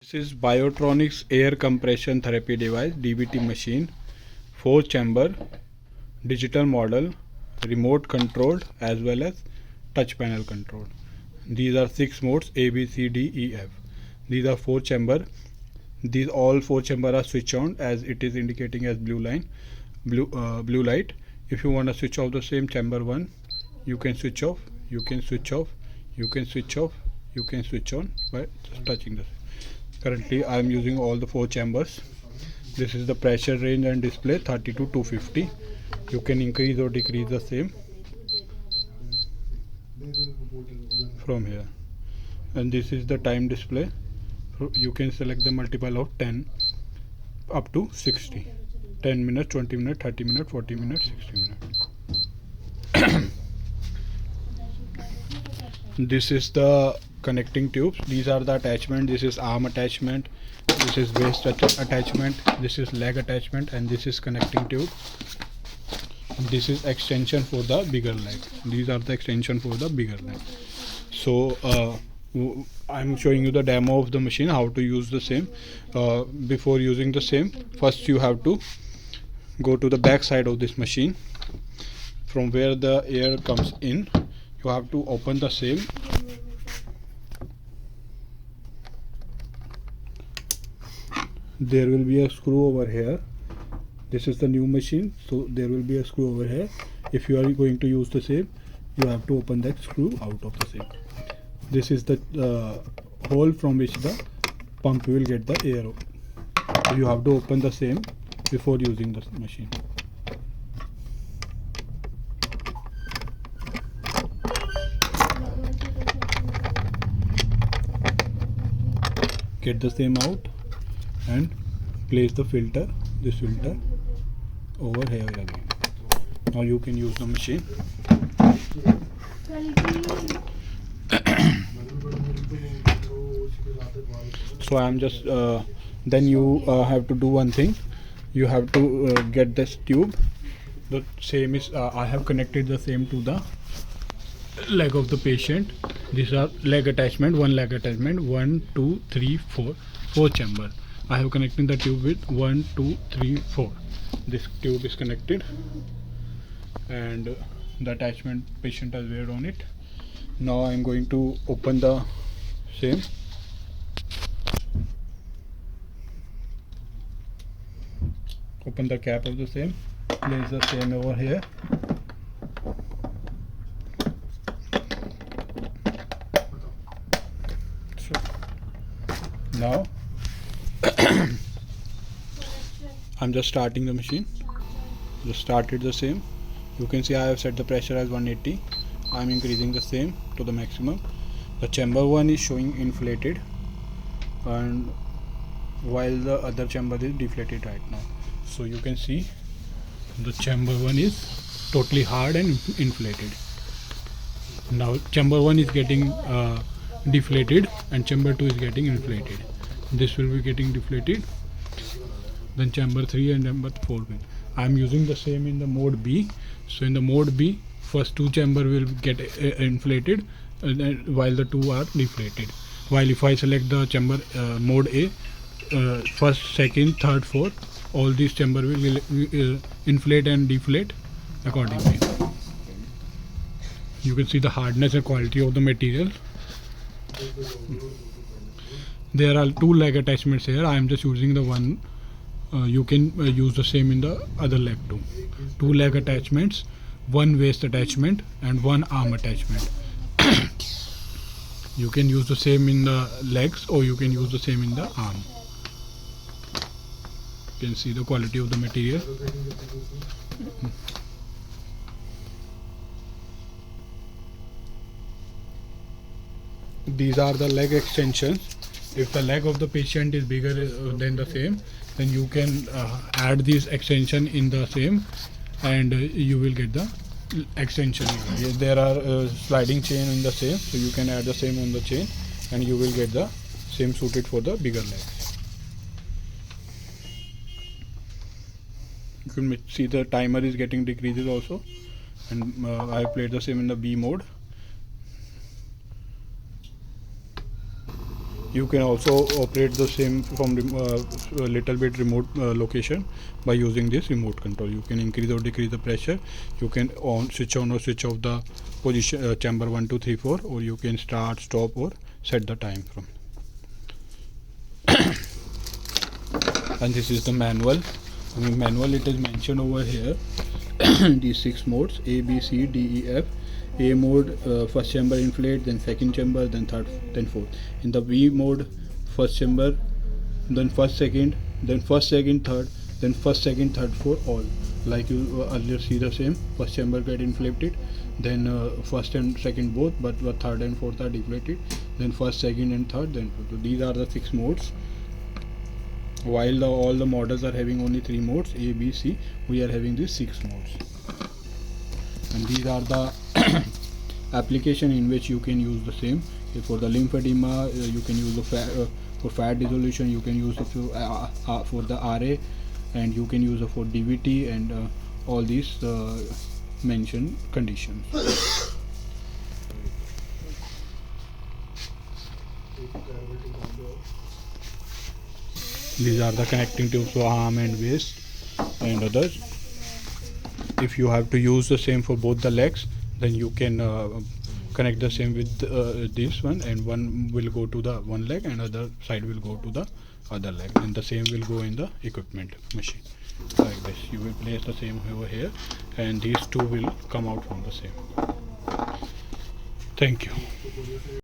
This is Biotronix air compression therapy device DVT machine, 4 chamber, digital model, remote controlled as well as touch panel controlled. These are 6 modes A, B, C, D, E, F. These are 4 chamber. These all 4 chamber are switch on as it is indicating as blue light. If you want to switch off the same chamber 1, you can switch off, you can switch off, you can switch off, you can switch on by just touching this. Currently I am using all the 4 chambers. This is the pressure range and display 30 to 250. You can increase or decrease the same from here. And this is the time display. You can select the multiple of 10 up to 60. 10 minutes, 20 minutes, 30 minutes, 40 minutes, 60 minutes. This is the connecting tubes. These are the attachment. This is arm attachment, this is waist attachment, this is leg attachment, and this is connecting tube. This is extension for the bigger leg. These are the extension for the bigger leg. So I'm showing you the demo of the machine, how to use the same. Before using the same, first you have to go to the back side of this machine. From where the air comes in, you have to open the same. There will be a screw over here. This is the new machine, so there will be a screw over here. If you are going to use the same, you have to open that screw out of the same. This is the hole from which the pump will get the air. So you have to open the same before using the machine. Get the same out and place the filter, this filter over here again. Now you can use the machine. So I am just then you have to do one thing. You have to get this tube. The same is I have connected the same to the leg of the patient. These are leg attachment, one leg attachment, 1, 2, 3, 4 chamber. I have connected the tube with 1, 2, 3, 4. This tube is connected and the attachment patient has wear on it. Now I am going to open the same. Open the cap of the same. Place the same over here. Now I'm just starting the machine. Just started the same. You can see I have set the pressure as 180. I'm increasing the same to the maximum. The chamber 1 is showing inflated, and while the other chamber is deflated right now. So you can see the chamber 1 is totally hard and inflated. Now chamber 1 is getting deflated and chamber 2 is getting inflated. This will be getting deflated, then chamber 3 and chamber 4 will. I am using the same in the mode B. So in the mode B, first 2 chamber will get inflated while the 2 are deflated. While if I select the chamber mode A, first, second, third, fourth, all these chamber will inflate and deflate accordingly. You can see the hardness and quality of the material. There are 2 leg attachments here. I am just using the one. You can use the same in the other leg too. 2 leg attachments, 1 waist attachment and 1 arm attachment. You can use the same in the legs or you can use the same in the arm. You can see the quality of the material. These are the leg extensions. If the leg of the patient is bigger than the same, then you can add this extension in the same and you will get the extension. There are sliding chain in the same, so you can add the same on the chain and you will get the same suited for the bigger legs. You can see the timer is getting decreases also, and I played the same in the B mode. You can also operate the same from a little bit remote location by using this remote control. You can increase or decrease the pressure. You can switch on or switch off the position chamber 1, 2, 3, 4, or you can start, stop, or set the time from. And this is the manual. In manual it is mentioned over here these 6 modes: A, B, C, D, E, F. A mode, first chamber inflate, then second chamber, then third, then fourth. In the B mode, first chamber, then first, second, then first, second, third, then first, second, third, fourth, all. Like you earlier see the same. First chamber get inflated, then first and second both, but third and fourth are deflated. Then first, second, and third, then fourth. So these are the 6 modes. While all the models are having only 3 modes, A, B, C, we are having these 6 modes. And these are the application in which you can use the same. For the lymphedema, you can use the for fat dissolution, you can use it for the RA, and you can use it for DVT and all these mentioned conditions. These are the connecting tubes for arm and waist and others. If you have to use the same for both the legs, then you can connect the same with this one, and one will go to the one leg and other side will go to the other leg, and the same will go in the equipment machine like this. You will place the same over here, and these two will come out from the same. Thank you.